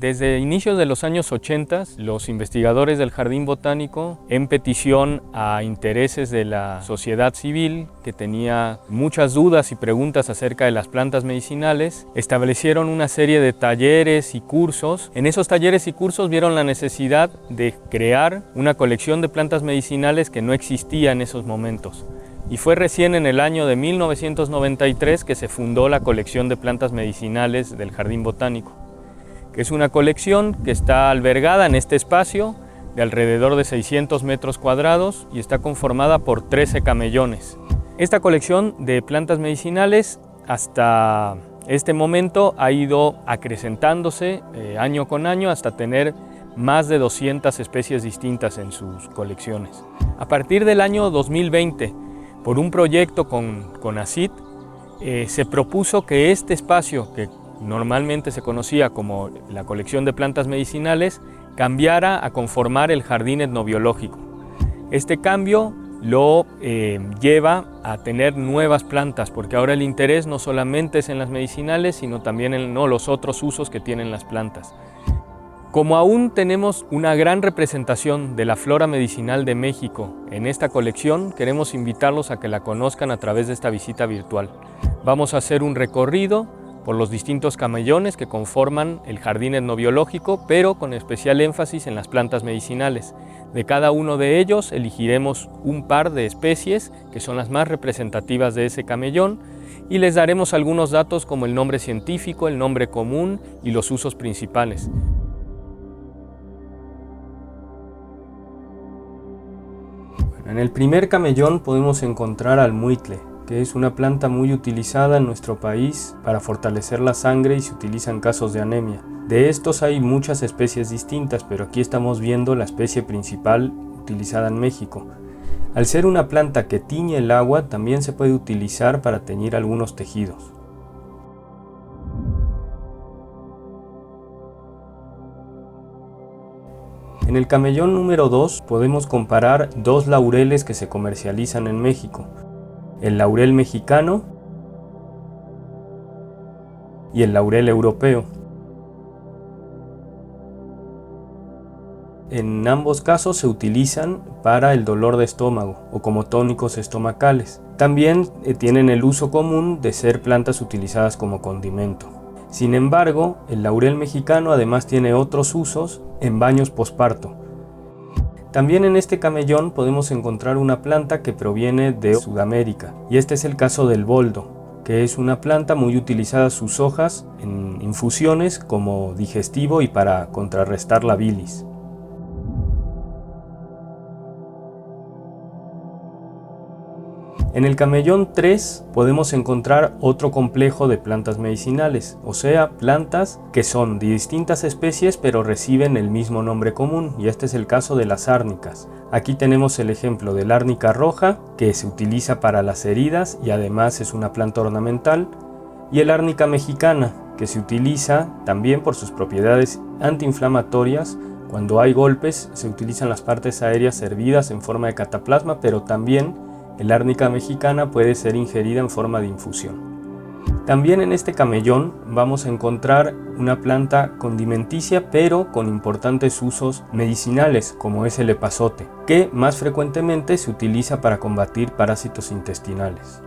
Desde inicios de los años 80, los investigadores del Jardín Botánico, en petición a intereses de la sociedad civil, que tenía muchas dudas y preguntas acerca de las plantas medicinales, establecieron una serie de talleres y cursos. En esos talleres y cursos vieron la necesidad de crear una colección de plantas medicinales que no existía en esos momentos. Y fue recién en el año de 1993 que se fundó la colección de plantas medicinales del Jardín Botánico, que es una colección que está albergada en este espacio de alrededor de 600 metros cuadrados y está conformada por 13 camellones. Esta colección de plantas medicinales hasta este momento ha ido acrecentándose año con año hasta tener más de 200 especies distintas en sus colecciones. A partir del año 2020, por un proyecto con CONACYT, se propuso que este espacio, que normalmente se conocía como la colección de plantas medicinales, cambiara a conformar el jardín etnobiológico. Este cambio lo lleva a tener nuevas plantas, porque ahora el interés no solamente es en las medicinales, sino también en los otros usos que tienen las plantas. Como aún tenemos una gran representación de la flora medicinal de México en esta colección, queremos invitarlos a que la conozcan a través de esta visita virtual. Vamos a hacer un recorrido por los distintos camellones que conforman el jardín etnobiológico, pero con especial énfasis en las plantas medicinales. De cada uno de ellos elegiremos un par de especies que son las más representativas de ese camellón y les daremos algunos datos como el nombre científico, el nombre común y los usos principales. En el primer camellón podemos encontrar al muitle, que es una planta muy utilizada en nuestro país para fortalecer la sangre y se utiliza en casos de anemia. De estos hay muchas especies distintas, pero aquí estamos viendo la especie principal utilizada en México. Al ser una planta que tiñe el agua, también se puede utilizar para teñir algunos tejidos. En el camellón número 2 podemos comparar dos laureles que se comercializan en México: el laurel mexicano y el laurel europeo. En ambos casos se utilizan para el dolor de estómago o como tónicos estomacales. También tienen el uso común de ser plantas utilizadas como condimento. Sin embargo, el laurel mexicano además tiene otros usos en baños posparto. También en este camellón podemos encontrar una planta que proviene de Sudamérica, y este es el caso del boldo, que es una planta muy utilizada sus hojas en infusiones como digestivo y para contrarrestar la bilis. En el camellón 3 podemos encontrar otro complejo de plantas medicinales, o sea, plantas que son de distintas especies pero reciben el mismo nombre común, y este es el caso de las árnicas. Aquí tenemos el ejemplo de la árnica roja, que se utiliza para las heridas y además es una planta ornamental, y el árnica mexicana, que se utiliza también por sus propiedades antiinflamatorias. Cuando hay golpes se utilizan las partes aéreas hervidas en forma de cataplasma, pero también el árnica mexicana puede ser ingerida en forma de infusión. También en este camellón vamos a encontrar una planta condimenticia pero con importantes usos medicinales, como es el epazote, que más frecuentemente se utiliza para combatir parásitos intestinales.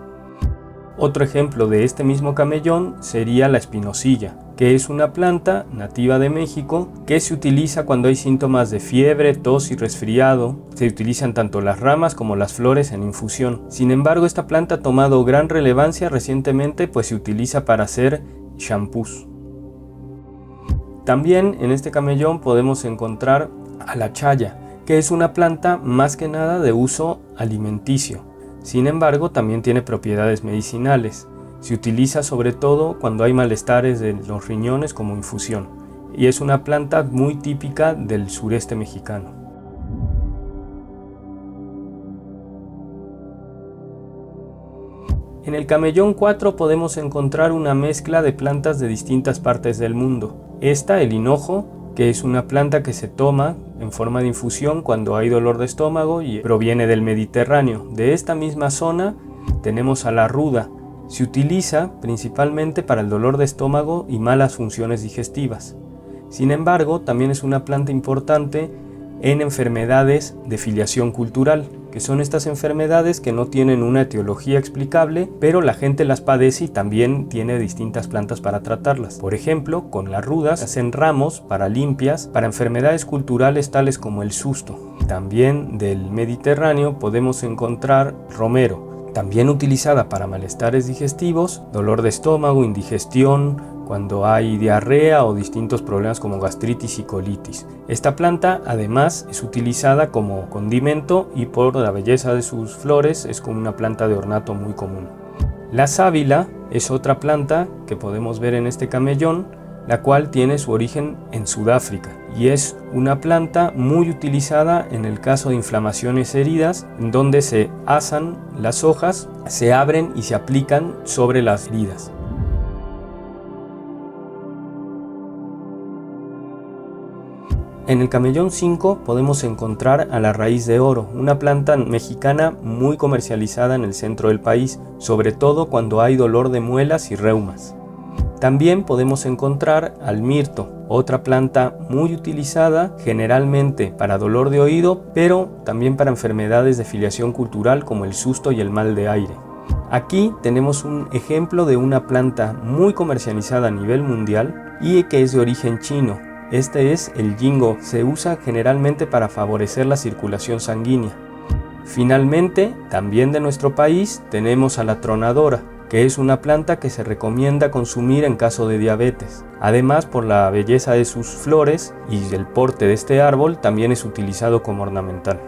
Otro ejemplo de este mismo camellón sería la espinosilla, que es una planta nativa de México que se utiliza cuando hay síntomas de fiebre, tos y resfriado. Se utilizan tanto las ramas como las flores en infusión. Sin embargo, esta planta ha tomado gran relevancia recientemente, pues se utiliza para hacer shampoos. También en este camellón podemos encontrar a la chaya, que es una planta más que nada de uso alimenticio. Sin embargo, también tiene propiedades medicinales. Se utiliza sobre todo cuando hay malestares de los riñones como infusión, y es una planta muy típica del sureste mexicano. En el camellón 4 podemos encontrar una mezcla de plantas de distintas partes del mundo. El hinojo, que es una planta que se toma en forma de infusión cuando hay dolor de estómago y proviene del Mediterráneo. De esta misma zona tenemos a la ruda. Se utiliza principalmente para el dolor de estómago y malas funciones digestivas. Sin embargo, también es una planta importante en enfermedades de filiación cultural, que son estas enfermedades que no tienen una etiología explicable, pero la gente las padece y también tiene distintas plantas para tratarlas. Por ejemplo, con las rudas se hacen ramos para limpias, para enfermedades culturales tales como el susto. También del Mediterráneo podemos encontrar romero, también utilizada para malestares digestivos, dolor de estómago, indigestión, cuando hay diarrea o distintos problemas como gastritis y colitis. Esta planta además es utilizada como condimento y por la belleza de sus flores es como una planta de ornato muy común. La sábila es otra planta que podemos ver en este camellón, la cual tiene su origen en Sudáfrica y es una planta muy utilizada en el caso de inflamaciones heridas, en donde se asan las hojas, se abren y se aplican sobre las heridas. En el camellón 5 podemos encontrar a la raíz de oro, una planta mexicana muy comercializada en el centro del país, sobre todo cuando hay dolor de muelas y reumas. También podemos encontrar al mirto, otra planta muy utilizada generalmente para dolor de oído, pero también para enfermedades de filiación cultural como el susto y el mal de aire. Aquí tenemos un ejemplo de una planta muy comercializada a nivel mundial y que es de origen chino. Este es el jingo, se usa generalmente para favorecer la circulación sanguínea. Finalmente, también de nuestro país, tenemos a la tronadora, que es una planta que se recomienda consumir en caso de diabetes. Además, por la belleza de sus flores y el porte de este árbol, también es utilizado como ornamental.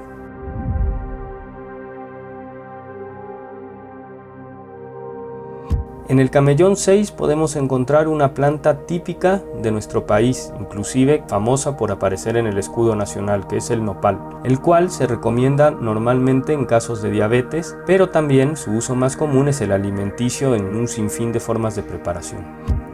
En el camellón 6 podemos encontrar una planta típica de nuestro país, inclusive famosa por aparecer en el escudo nacional, que es el nopal, el cual se recomienda normalmente en casos de diabetes, pero también su uso más común es el alimenticio en un sinfín de formas de preparación.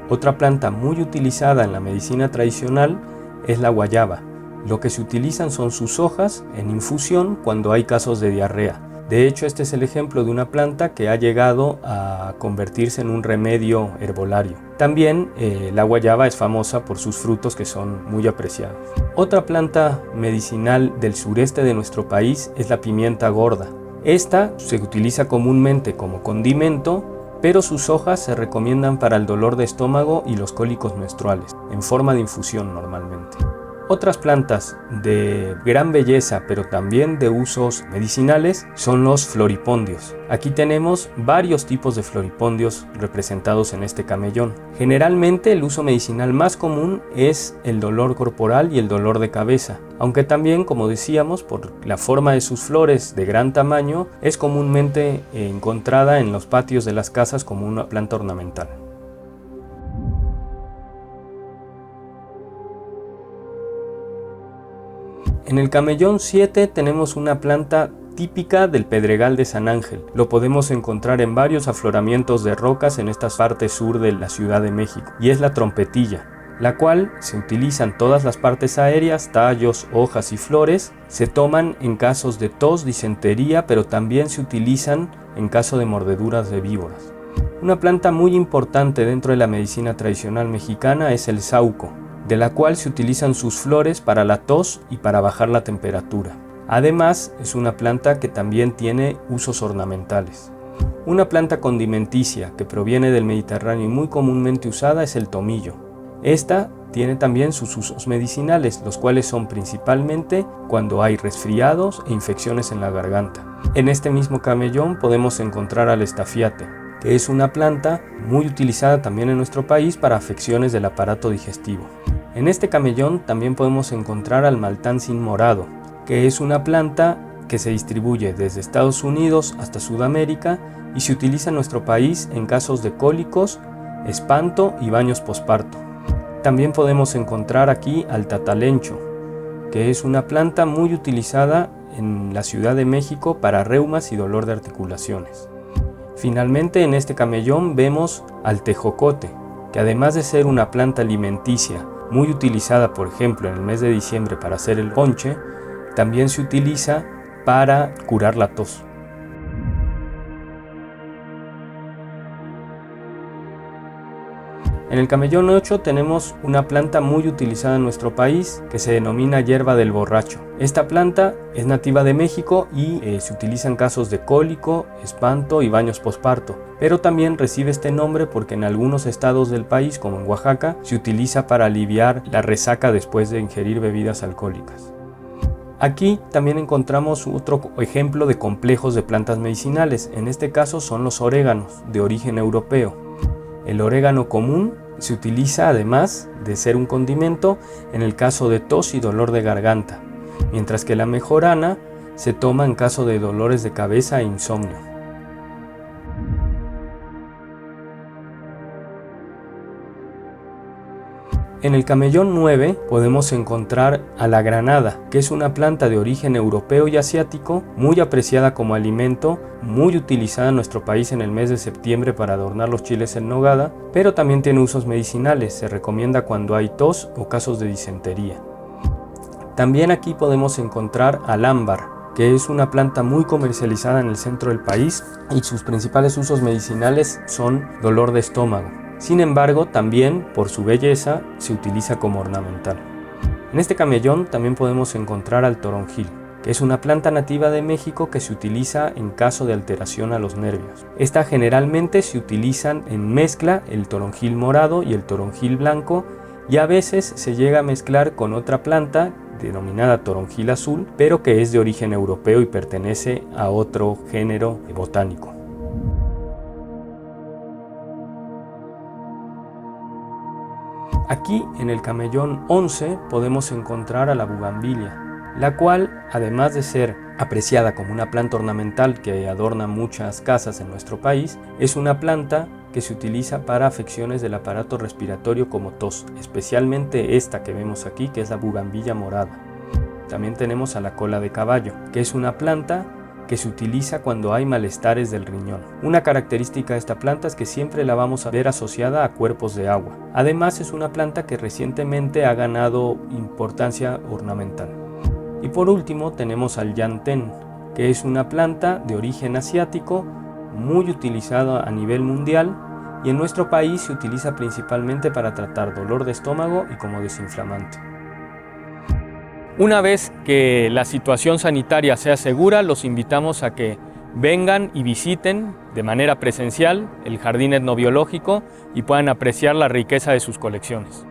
Otra planta muy utilizada en la medicina tradicional es la guayaba. Lo que se utilizan son sus hojas en infusión cuando hay casos de diarrea. De hecho, este es el ejemplo de una planta que ha llegado a convertirse en un remedio herbolario. También la guayaba es famosa por sus frutos que son muy apreciados. Otra planta medicinal del sureste de nuestro país es la pimienta gorda. Esta se utiliza comúnmente como condimento, pero sus hojas se recomiendan para el dolor de estómago y los cólicos menstruales, en forma de infusión normalmente. Otras plantas de gran belleza, pero también de usos medicinales, son los floripondios. Aquí tenemos varios tipos de floripondios representados en este camellón. Generalmente el uso medicinal más común es el dolor corporal y el dolor de cabeza, aunque también, como decíamos, por la forma de sus flores de gran tamaño, es comúnmente encontrada en los patios de las casas como una planta ornamental. En el camellón 7 tenemos una planta típica del Pedregal de San Ángel. Lo podemos encontrar en varios afloramientos de rocas en esta parte sur de la Ciudad de México, y es la trompetilla, la cual se utiliza en todas las partes aéreas, tallos, hojas y flores. Se toman en casos de tos, disentería, pero también se utilizan en caso de mordeduras de víboras. Una planta muy importante dentro de la medicina tradicional mexicana es el sauco, de la cual se utilizan sus flores para la tos y para bajar la temperatura. Además, es una planta que también tiene usos ornamentales. Una planta condimenticia que proviene del Mediterráneo y muy comúnmente usada es el tomillo. Esta tiene también sus usos medicinales, los cuales son principalmente cuando hay resfriados e infecciones en la garganta. En este mismo camellón podemos encontrar al estafiate, que es una planta muy utilizada también en nuestro país para afecciones del aparato digestivo. En este camellón también podemos encontrar al maltansin morado, que es una planta que se distribuye desde Estados Unidos hasta Sudamérica y se utiliza en nuestro país en casos de cólicos, espanto y baños posparto. También podemos encontrar aquí al tatalencho, que es una planta muy utilizada en la Ciudad de México para reumas y dolor de articulaciones. Finalmente, en este camellón vemos al tejocote, que además de ser una planta alimenticia muy utilizada, por ejemplo, en el mes de diciembre para hacer el ponche, también se utiliza para curar la tos. En el camellón 8 tenemos una planta muy utilizada en nuestro país que se denomina hierba del borracho. Esta planta es nativa de México y se utiliza en casos de cólico, espanto y baños posparto, pero también recibe este nombre porque en algunos estados del país, como en Oaxaca, se utiliza para aliviar la resaca después de ingerir bebidas alcohólicas. Aquí también encontramos otro ejemplo de complejos de plantas medicinales, en este caso son los oréganos, de origen europeo. El orégano común se utiliza además de ser un condimento en el caso de tos y dolor de garganta, mientras que la mejorana se toma en caso de dolores de cabeza e insomnio. En el camellón 9 podemos encontrar a la granada, que es una planta de origen europeo y asiático, muy apreciada como alimento, muy utilizada en nuestro país en el mes de septiembre para adornar los chiles en nogada, pero también tiene usos medicinales, se recomienda cuando hay tos o casos de disentería. También aquí podemos encontrar al ámbar, que es una planta muy comercializada en el centro del país y sus principales usos medicinales son dolor de estómago. Sin embargo, también por su belleza se utiliza como ornamental. En este camellón también podemos encontrar al toronjil, que es una planta nativa de México que se utiliza en caso de alteración a los nervios. Esta generalmente se utilizan en mezcla el toronjil morado y el toronjil blanco, y a veces se llega a mezclar con otra planta denominada toronjil azul, pero que es de origen europeo y pertenece a otro género botánico. Aquí en el camellón 11 podemos encontrar a la bugambilia, la cual, además de ser apreciada como una planta ornamental que adorna muchas casas en nuestro país, es una planta que se utiliza para afecciones del aparato respiratorio como tos, especialmente esta que vemos aquí, que es la bugambilla morada. También tenemos a la cola de caballo, que es una planta que se utiliza cuando hay malestares del riñón. Una característica de esta planta es que siempre la vamos a ver asociada a cuerpos de agua. Además, es una planta que recientemente ha ganado importancia ornamental. Y por último tenemos al yantén, que es una planta de origen asiático muy utilizada a nivel mundial y en nuestro país se utiliza principalmente para tratar dolor de estómago y como desinflamante. Una vez que la situación sanitaria sea segura, los invitamos a que vengan y visiten de manera presencial el Jardín Etnobiológico y puedan apreciar la riqueza de sus colecciones.